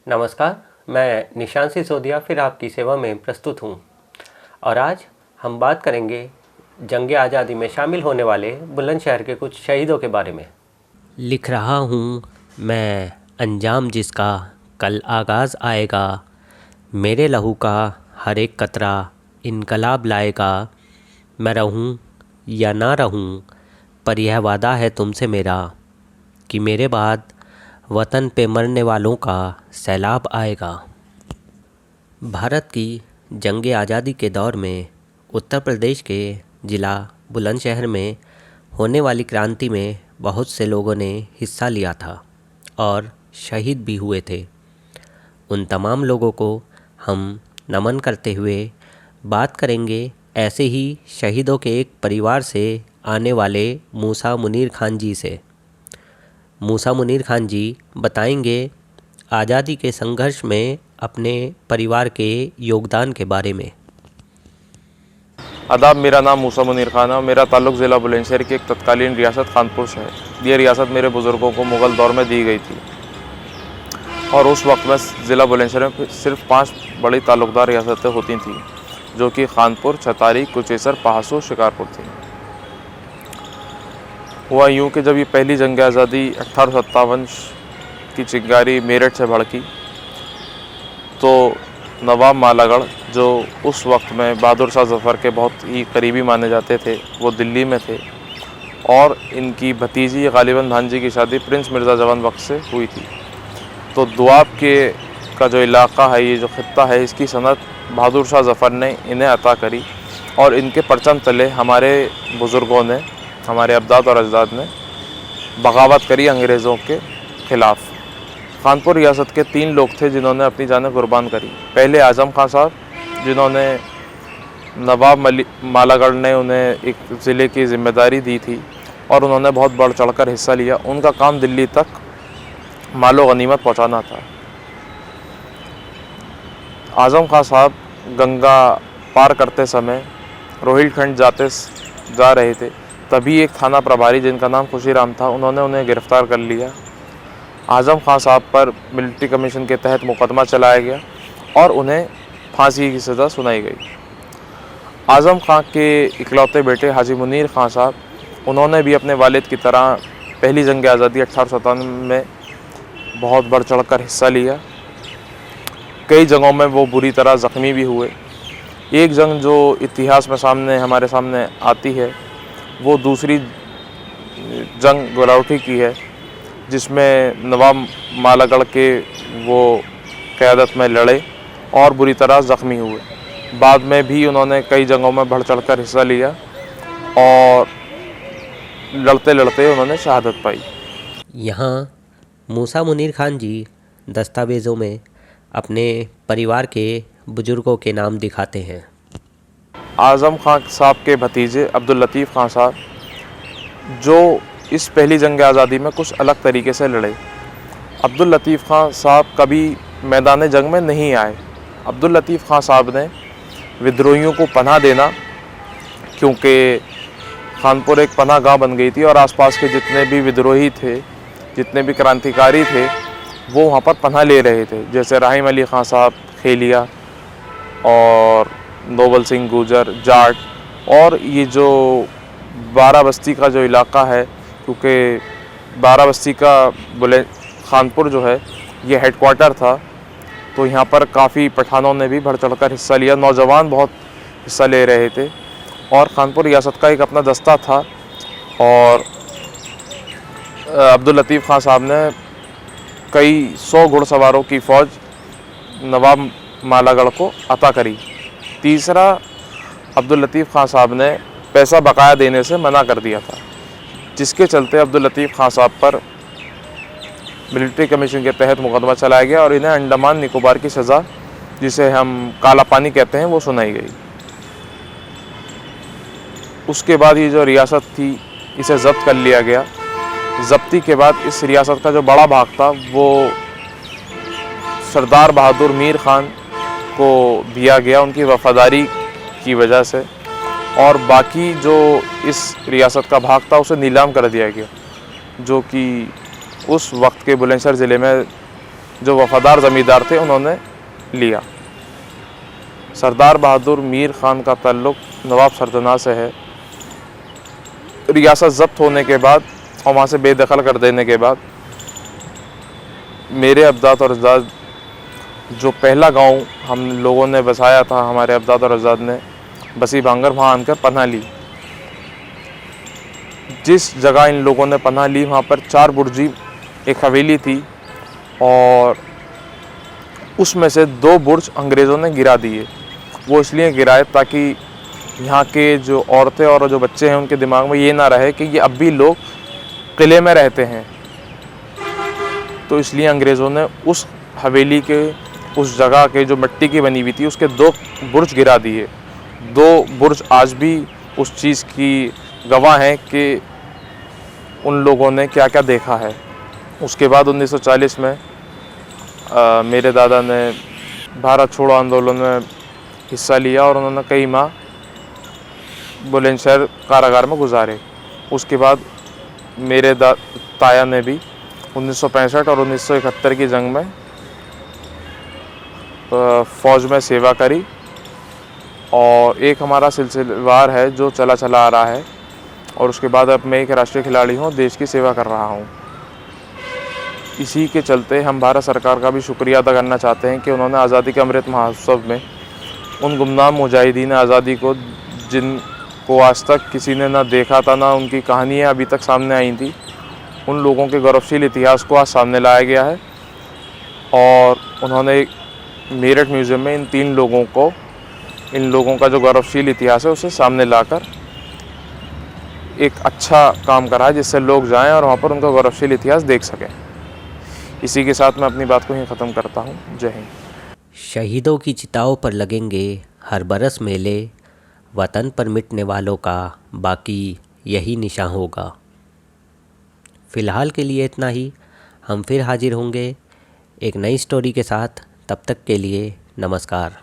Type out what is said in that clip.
नमस्कार, मैं निशान सिसोदिया फिर आपकी सेवा में प्रस्तुत हूँ और आज हम बात करेंगे जंग आज़ादी में शामिल होने वाले बुलंदशहर के कुछ शहीदों के बारे में। लिख रहा हूँ मैं अंजाम जिसका कल आगाज़ आएगा, मेरे लहू का हर एक कतरा इनकलाब लाएगा। मैं रहूँ या ना रहूँ, पर यह वादा है तुमसे मेरा कि मेरे बाद वतन पे मरने वालों का सैलाब आएगा। भारत की जंग आज़ादी के दौर में उत्तर प्रदेश के ज़िला बुलंदशहर में होने वाली क्रांति में बहुत से लोगों ने हिस्सा लिया था और शहीद भी हुए थे। उन तमाम लोगों को हम नमन करते हुए बात करेंगे ऐसे ही शहीदों के एक परिवार से आने वाले मूसा मुनीर खान जी से। मूसा मुनीर खान जी बताएंगे आज़ादी के संघर्ष में अपने परिवार के योगदान के बारे में। आदाब, मेरा नाम मूसा मुनीर खान है और मेरा ताल्लुक़ ज़िला बुलंदशहर की एक तत्कालीन रियासत खानपुर से है। ये रियासत मेरे बुज़ुर्गों को मुग़ल दौर में दी गई थी और उस वक्त में ज़िला बुलंदशहर में सिर्फ 5 बड़ी ताल्लुक़दार रियासतें होती थीं, जो कि खानपुर, छतारी, कुचेसर, पहासू, शिकारपुर थी। हुआ यूँ कि जब ये पहली जंग आज़ादी 1857 की चिंगारी मेरठ से भड़की तो नवाब मालागढ़, जो उस वक्त में बहादुर शाह ज़फ़र के बहुत ही करीबी माने जाते थे, वो दिल्ली में थे और इनकी भतीजी गालिबन भांजी की शादी प्रिंस मिर्ज़ा जवान बख्श से हुई थी। तो दुआब के का जो इलाक़ा है, ये जो ख़ित्ता है, इसकी सनत बहादुर शाह ज़फ़र ने इन्हें अता करी और इनके परचम तले हमारे बुज़ुर्गों ने, हमारे अजदाद और अजदाद ने बगावत करी अंग्रेज़ों के ख़िलाफ़। खानपुर रियासत के 3 लोग थे जिन्होंने अपनी जानें कुर्बान करी। पहले आज़म खां साहब, जिन्होंने नवाब मालागढ़ ने उन्हें एक ज़िले की ज़िम्मेदारी दी थी और उन्होंने बहुत बढ़ चढ़कर हिस्सा लिया। उनका काम दिल्ली तक मालो गनीमत पहुंचाना था। आज़म खां साहब गंगा पार करते समय रोहिलखंड जा रहे थे, तभी एक थाना प्रभारी जिनका नाम खुशीराम था, उन्होंने उन्हें गिरफ़्तार कर लिया। आज़म खां साहब पर मिलिट्री कमीशन के तहत मुकदमा चलाया गया और उन्हें फांसी की सज़ा सुनाई गई। आज़म खां के इकलौते बेटे हाजी मुनीर खां साहब, उन्होंने भी अपने वालिद की तरह पहली जंग आज़ादी 1857 में बहुत बढ़ चढ़कर हिस्सा लिया। कई जगहों में वो बुरी तरह ज़ख्मी भी हुए। एक जंग जो इतिहास में हमारे सामने आती है, वो दूसरी जंग गलौठी की है, जिसमें नवाब मालागढ़ के वो क़यादत में लड़े और बुरी तरह ज़ख्मी हुए। बाद में भी उन्होंने कई जंगों में बढ़ चढ़कर हिस्सा लिया और लड़ते लड़ते उन्होंने शहादत पाई। यहाँ मूसा मुनीर खान जी दस्तावेज़ों में अपने परिवार के बुज़ुर्गों के नाम दिखाते हैं। आज़म खां साहब के भतीजे अब्दुल लतीफ़ खां साहब, जो इस पहली जंग आज़ादी में कुछ अलग तरीके से लड़े। अब्दुल लतीफ़ खां साहब कभी मैदान जंग में नहीं आए। अब्दुल लतीफ़ खां साहब ने विद्रोहियों को पनाह देना, क्योंकि खानपुर एक पनाह गाँव बन गई थी और आसपास के जितने भी विद्रोही थे, जितने भी क्रांतिकारी थे, वो वहाँ पर पनाह ले रहे थे। जैसे राहिम अली खां साहब खेलिया और नोबल सिंह गुजर जाट, और ये जो बाराबस्ती का जो इलाका है, क्योंकि बाराबस्ती का खानपुर जो है ये हेडक्वार्टर था, तो यहाँ पर काफ़ी पठानों ने भी बढ़ चढ़कर हिस्सा लिया। नौजवान बहुत हिस्सा ले रहे थे और खानपुर रियासत का एक अपना दस्ता था और अब्दुल लतीफ़ खां साहब ने कई 100 घुड़सवारों की फ़ौज नवाब मालागढ़ को अता करी। तीसरा, अब्दुल लतीफ़ खां साहब ने पैसा बकाया देने से मना कर दिया था, जिसके चलते अब्दुल लतीफ़ खां साहब पर मिलिट्री कमीशन के तहत मुकदमा चलाया गया और इन्हें अंडमान निकोबार की सज़ा, जिसे हम काला पानी कहते हैं, वो सुनाई गई। उसके बाद ये जो रियासत थी, इसे ज़ब्त कर लिया गया। ज़ब्ती के बाद इस रियासत का जो बड़ा भाग था, वो सरदार बहादुर मीर खान को दिया गया उनकी वफ़ादारी की वजह से, और बाकी जो इस रियासत का भाग था उसे नीलाम कर दिया गया, जो कि उस वक्त के बुलंदशहर ज़िले में जो वफादार ज़मींदार थे उन्होंने लिया। सरदार बहादुर मीर ख़ान का ताल्लुक़ नवाब सरदना से है। रियासत ज़ब्त होने के बाद और वहाँ से बेदखल कर देने के बाद मेरे अब्दाद और अजदाद जो पहला गांव हम लोगों ने बसाया था, हमारे अब्दाद और अजदाद ने बसी भांगर, वहाँ आकर पनाह ली। जिस जगह इन लोगों ने पनाह ली वहाँ पर 4 बुर्जी एक हवेली थी और उसमें से 2 बुर्ज अंग्रेज़ों ने गिरा दिए। वो इसलिए गिराए ताकि यहाँ के जो औरतें और जो बच्चे हैं उनके दिमाग में ये ना रहे कि ये अब भी लोग किले में रहते हैं। तो इसलिए अंग्रेज़ों ने उस हवेली के उस जगह के जो मिट्टी की बनी हुई थी उसके 2 बुर्ज गिरा दिए। 2 बुर्ज आज भी उस चीज़ की गवाह हैं कि उन लोगों ने क्या क्या देखा है। उसके बाद 1940 में मेरे दादा ने भारत छोड़ो आंदोलन में हिस्सा लिया और उन्होंने कई माह बुलंदशहर कारागार में गुजारे। उसके बाद मेरे ताया ने भी 1965 और 1971 की जंग में फ़ौज में सेवा करी और एक हमारा सिलसिलेवार है जो चला आ रहा है और उसके बाद अब मैं एक राष्ट्रीय खिलाड़ी हूँ, देश की सेवा कर रहा हूँ। इसी के चलते हम भारत सरकार का भी शुक्रिया अदा करना चाहते हैं कि उन्होंने आज़ादी के अमृत महोत्सव में उन गुमनाम मुजाहिदीन आज़ादी को, जिनको आज तक किसी ने ना देखा था, ना उनकी कहानियाँ अभी तक सामने आई थी, उन लोगों के गौरवशाली इतिहास को आज सामने लाया गया है। और उन्होंने मेरठ म्यूज़ियम में इन लोगों का जो गौरवशाली इतिहास है उसे सामने लाकर एक अच्छा काम करा है, जिससे लोग जाएं और वहाँ पर उनका गौरवशाली इतिहास देख सकें। इसी के साथ मैं अपनी बात को यहीं ख़त्म करता हूँ। जय हिंद। शहीदों की चिताओं पर लगेंगे हर बरस मेले, वतन पर मिटने वालों का बाकी यही निशान होगा। फ़िलहाल के लिए इतना ही। हम फिर हाजिर होंगे एक नई स्टोरी के साथ। तब तक के लिए नमस्कार।